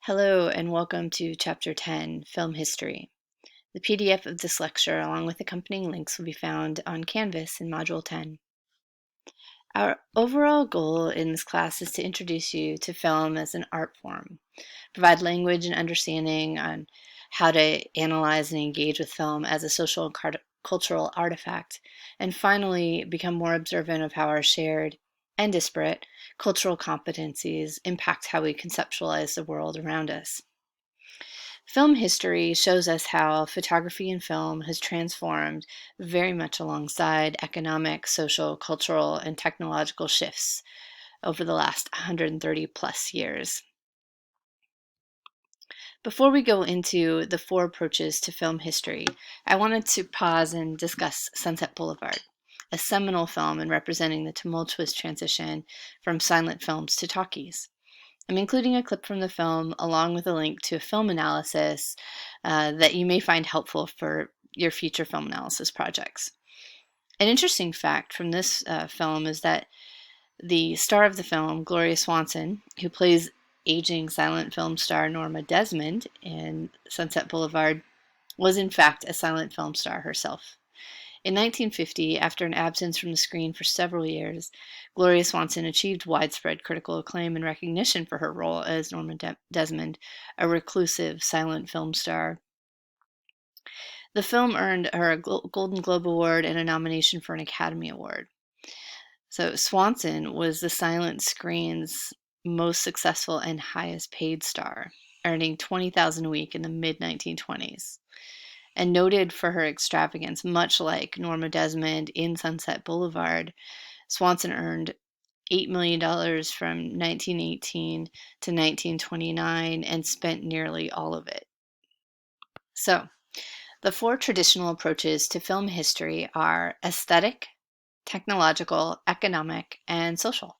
Hello and welcome to Chapter 10, Film History. The PDF of this lecture, along with accompanying links, will be found on Canvas in Module 10. Our overall goal in this class is to introduce you to film as an art form, provide language and understanding on how to analyze and engage with film as a social and cultural artifact, and finally become more observant of how our shared and disparate cultural competencies impact how we conceptualize the world around us. Film history shows us how photography and film has transformed very much alongside economic, social, cultural, and technological shifts over the last 130 plus years. Before we go into the four approaches to film history, I wanted to pause and discuss Sunset Boulevard, a seminal film in representing the tumultuous transition from silent films to talkies. I'm including a clip from the film along with a link to a film analysis that you may find helpful for your future film analysis projects. An interesting fact from this film is that the star of the film, Gloria Swanson, who plays aging silent film star Norma Desmond in Sunset Boulevard, was in fact a silent film star herself. In 1950, after an absence from the screen for several years, Gloria Swanson achieved widespread critical acclaim and recognition for her role as Norma Desmond, a reclusive silent film star. The film earned her a Golden Globe Award and a nomination for an Academy Award. So Swanson was the silent screen's most successful and highest paid star, earning $20,000 a week in the mid-1920s. And noted for her extravagance, much like Norma Desmond in Sunset Boulevard, Swanson earned $8 million from 1918 to 1929 and spent nearly all of it. So, the four traditional approaches to film history are aesthetic, technological, economic, and social.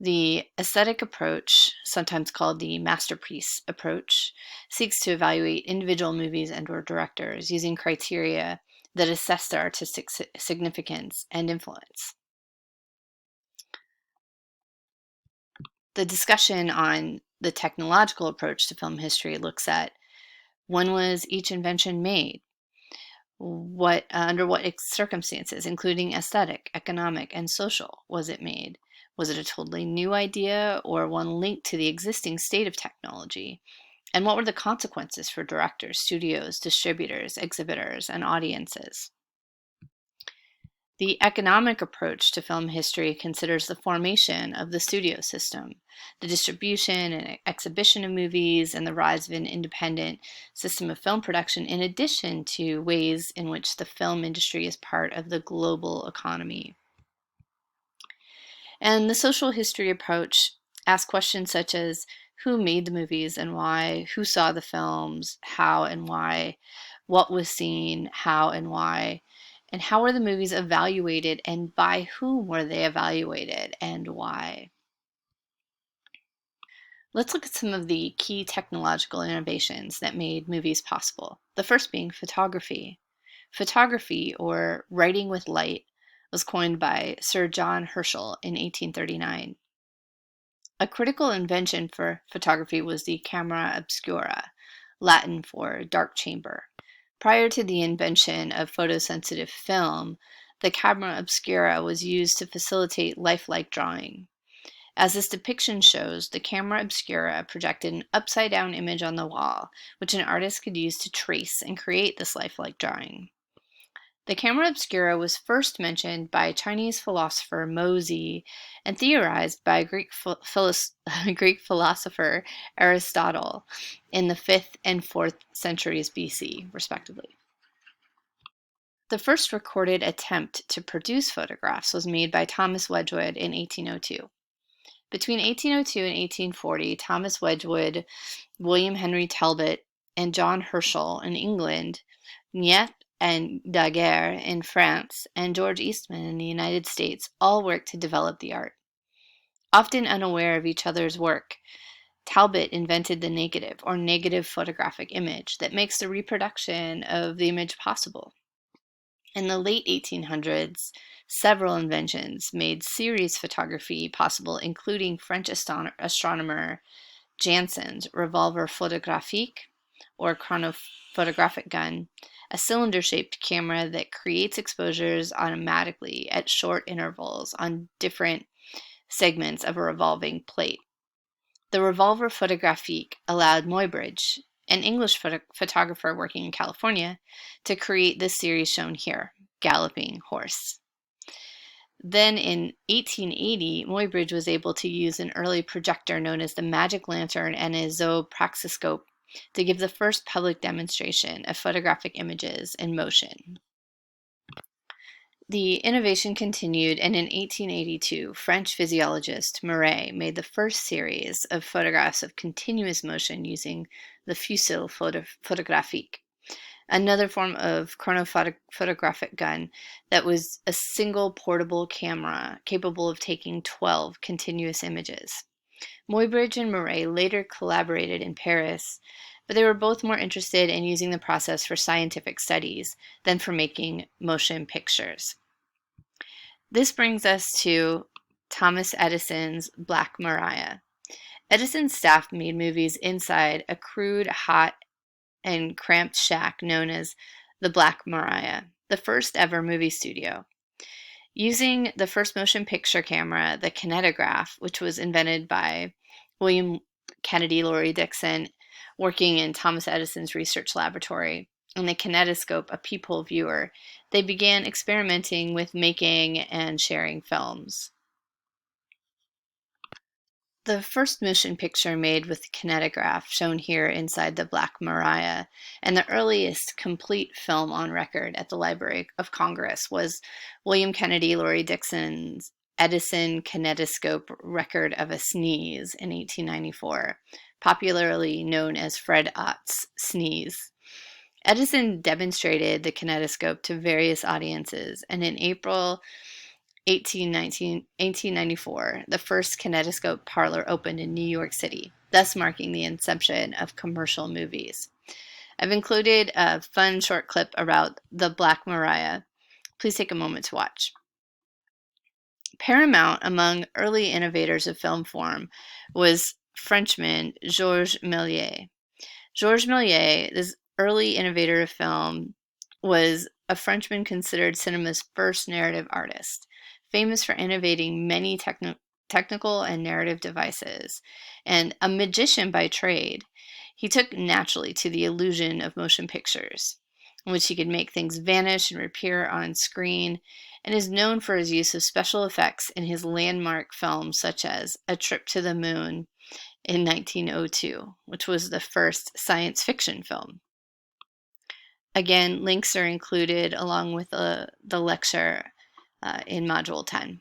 The aesthetic approach, sometimes called the masterpiece approach, seeks to evaluate individual movies and/or directors using criteria that assess their artistic significance and influence. The discussion on the technological approach to film history looks at when was each invention made, under what circumstances, including aesthetic, economic, and social, was it made? Was it a totally new idea or one linked to the existing state of technology? And what were the consequences for directors, studios, distributors, exhibitors, and audiences? The economic approach to film history considers the formation of the studio system, the distribution and exhibition of movies, and the rise of an independent system of film production, in addition to ways in which the film industry is part of the global economy. And the social history approach asks questions such as who made the movies and why, who saw the films, how and why, what was seen, how and why, and how were the movies evaluated and by whom were they evaluated and why. Let's look at some of the key technological innovations that made movies possible. The first being photography. Photography, or writing with light, was coined by Sir John Herschel in 1839. A critical invention for photography was the camera obscura, Latin for dark chamber. Prior to the invention of photosensitive film, the camera obscura was used to facilitate lifelike drawing. As this depiction shows, the camera obscura projected an upside-down image on the wall, which an artist could use to trace and create this lifelike drawing. The camera obscura was first mentioned by Chinese philosopher Mozi and theorized by Greek philosopher Aristotle in the 5th and 4th centuries BC, respectively. The first recorded attempt to produce photographs was made by Thomas Wedgwood in 1802. Between 1802 and 1840, Thomas Wedgwood, William Henry Talbot, and John Herschel in England, Niepce and Daguerre in France, and George Eastman in the United States all worked to develop the art. Often unaware of each other's work, Talbot invented the negative, or negative photographic image, that makes the reproduction of the image possible. In the late 1800s, several inventions made series photography possible, including French astronomer Janssen's revolver photographique, or chronophotographic gun, a cylinder-shaped camera that creates exposures automatically at short intervals on different segments of a revolving plate. The revolver photographique allowed Muybridge, an English photographer working in California, to create the series shown here, Galloping Horse. Then in 1880, Muybridge was able to use an early projector known as the Magic Lantern and a zoopraxiscope to give the first public demonstration of photographic images in motion. The innovation continued, and in 1882, French physiologist Maret made the first series of photographs of continuous motion using the fusil photographique, another form of chronophotographic gun that was a single portable camera capable of taking 12 continuous images. Muybridge and Maret later collaborated in Paris, but they were both more interested in using the process for scientific studies than for making motion pictures. This brings us to Thomas Edison's Black Maria. Edison's staff made movies inside a crude, hot, and cramped shack known as the Black Maria, the first ever movie studio. Using the first motion picture camera, the kinetograph, which was invented by William Kennedy Laurie Dixon, working in Thomas Edison's research laboratory, and the kinetoscope, a peephole viewer, they began experimenting with making and sharing films. The first motion picture made with the kinetograph, shown here inside the Black Maria, and the earliest complete film on record at the Library of Congress, was William Kennedy Laurie Dixon's Edison kinetoscope record of a sneeze in 1894, popularly known as Fred Ott's sneeze. Edison demonstrated the kinetoscope to various audiences, and in April 1894, the first kinetoscope parlor opened in New York City, thus marking the inception of commercial movies. I've included a fun short clip about the Black Maria. Please take a moment to watch. Paramount among early innovators of film form was Frenchman Georges Méliès. Georges Méliès, this early innovator of film, was a Frenchman considered cinema's first narrative artist, famous for innovating many technical and narrative devices, and a magician by trade. He took naturally to the illusion of motion pictures, in which he could make things vanish and reappear on screen, and is known for his use of special effects in his landmark films such as A Trip to the Moon in 1902, which was the first science fiction film. Again, links are included along with the lecture in Module 10.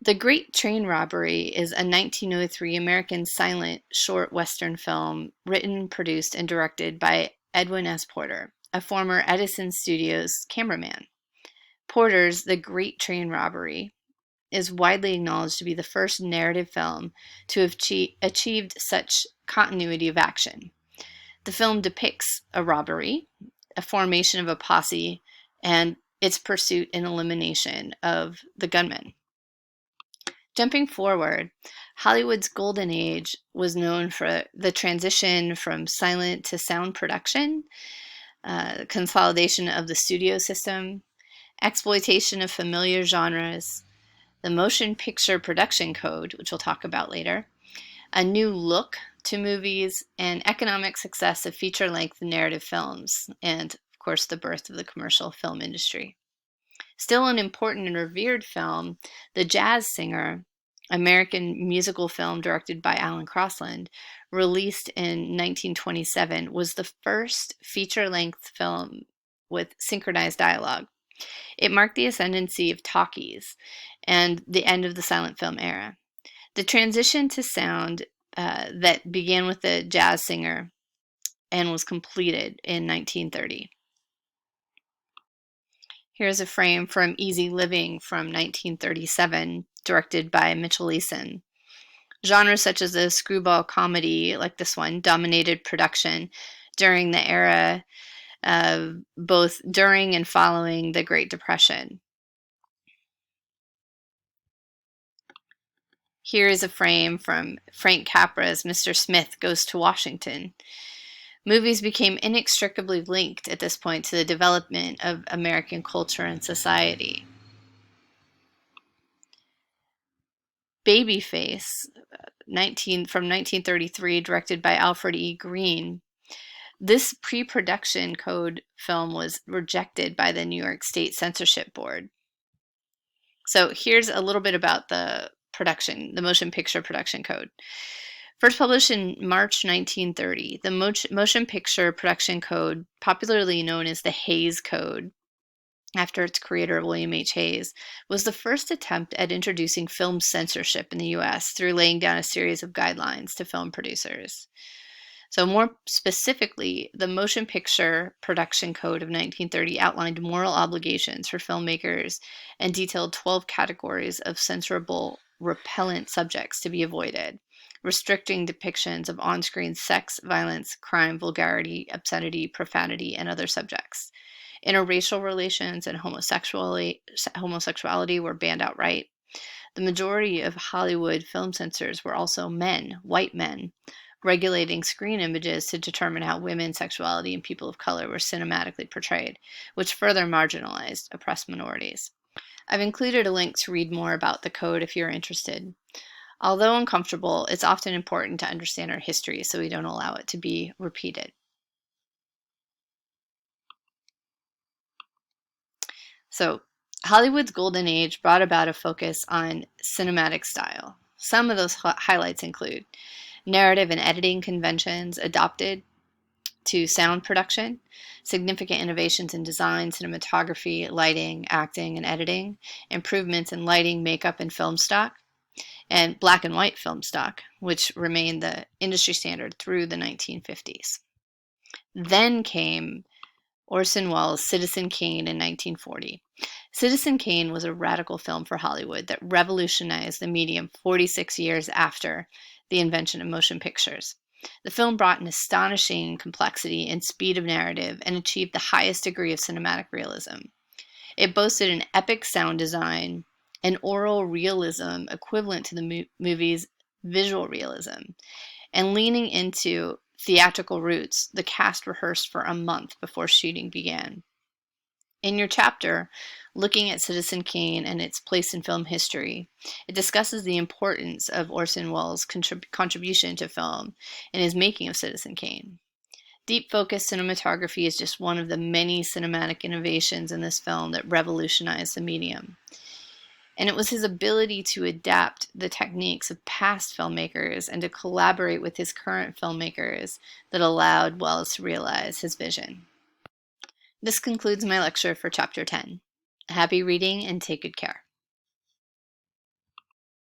The Great Train Robbery is a 1903 American silent short Western film written, produced, and directed by Edwin S. Porter, a former Edison Studios cameraman. Porter's The Great Train Robbery is widely acknowledged to be the first narrative film to have achieved such continuity of action. The film depicts a robbery, a formation of a posse, and its pursuit and elimination of the gunmen. Jumping forward, Hollywood's golden age was known for the transition from silent to sound production, consolidation of the studio system, exploitation of familiar genres, the motion picture production code, which we'll talk about later, a new look to movies, and economic success of feature-length narrative films, and, of course, the birth of the commercial film industry. Still an important and revered film, The Jazz Singer, American musical film directed by Alan Crosland, released in 1927, was the first feature-length film with synchronized dialogue. It marked the ascendancy of talkies and the end of the silent film era. The transition to sound that began with The Jazz Singer and was completed in 1930. Here's a frame from Easy Living from 1937, directed by Mitchell Leeson. Genres such as the screwball comedy, like this one, dominated production during the era both during and following the Great Depression. Here is a frame from Frank Capra's Mr. Smith Goes to Washington. Movies became inextricably linked at this point to the development of American culture and society. Babyface, from 1933, directed by Alfred E. Green. This pre-production code film was rejected by the New York State Censorship Board. So here's a little bit about the motion picture production code. First published in March 1930, the Motion Picture Production Code, popularly known as the Hays Code, after its creator, William H. Hays, was the first attempt at introducing film censorship in the U.S. through laying down a series of guidelines to film producers. So more specifically, the Motion Picture Production Code of 1930 outlined moral obligations for filmmakers and detailed 12 categories of censorable repellent subjects to be avoided, restricting depictions of on-screen sex, violence, crime, vulgarity, obscenity, profanity, and other subjects. Interracial relations and homosexuality were banned outright. The majority of Hollywood film censors were also men, white men, regulating screen images to determine how women's sexuality and people of color were cinematically portrayed, which further marginalized oppressed minorities. I've included a link to read more about the code if you're interested. Although uncomfortable, it's often important to understand our history so we don't allow it to be repeated. So, Hollywood's golden age brought about a focus on cinematic style. Some of those highlights include narrative and editing conventions adopted to sound production, significant innovations in design, cinematography, lighting, acting, and editing, improvements in lighting, makeup, and film stock, and black and white film stock, which remained the industry standard through the 1950s. Then came Orson Welles' Citizen Kane in 1940. Citizen Kane was a radical film for Hollywood that revolutionized the medium 46 years after the invention of motion pictures. The film brought an astonishing complexity and speed of narrative and achieved the highest degree of cinematic realism. It boasted an epic sound design and aural realism equivalent to the movie's visual realism. And leaning into theatrical roots, the cast rehearsed for a month before shooting began. In your chapter, looking at Citizen Kane and its place in film history, it discusses the importance of Orson Welles' contribution to film in his making of Citizen Kane. Deep focus cinematography is just one of the many cinematic innovations in this film that revolutionized the medium. And it was his ability to adapt the techniques of past filmmakers and to collaborate with his current filmmakers that allowed Welles to realize his vision. This concludes my lecture for Chapter 10. Happy reading and take good care.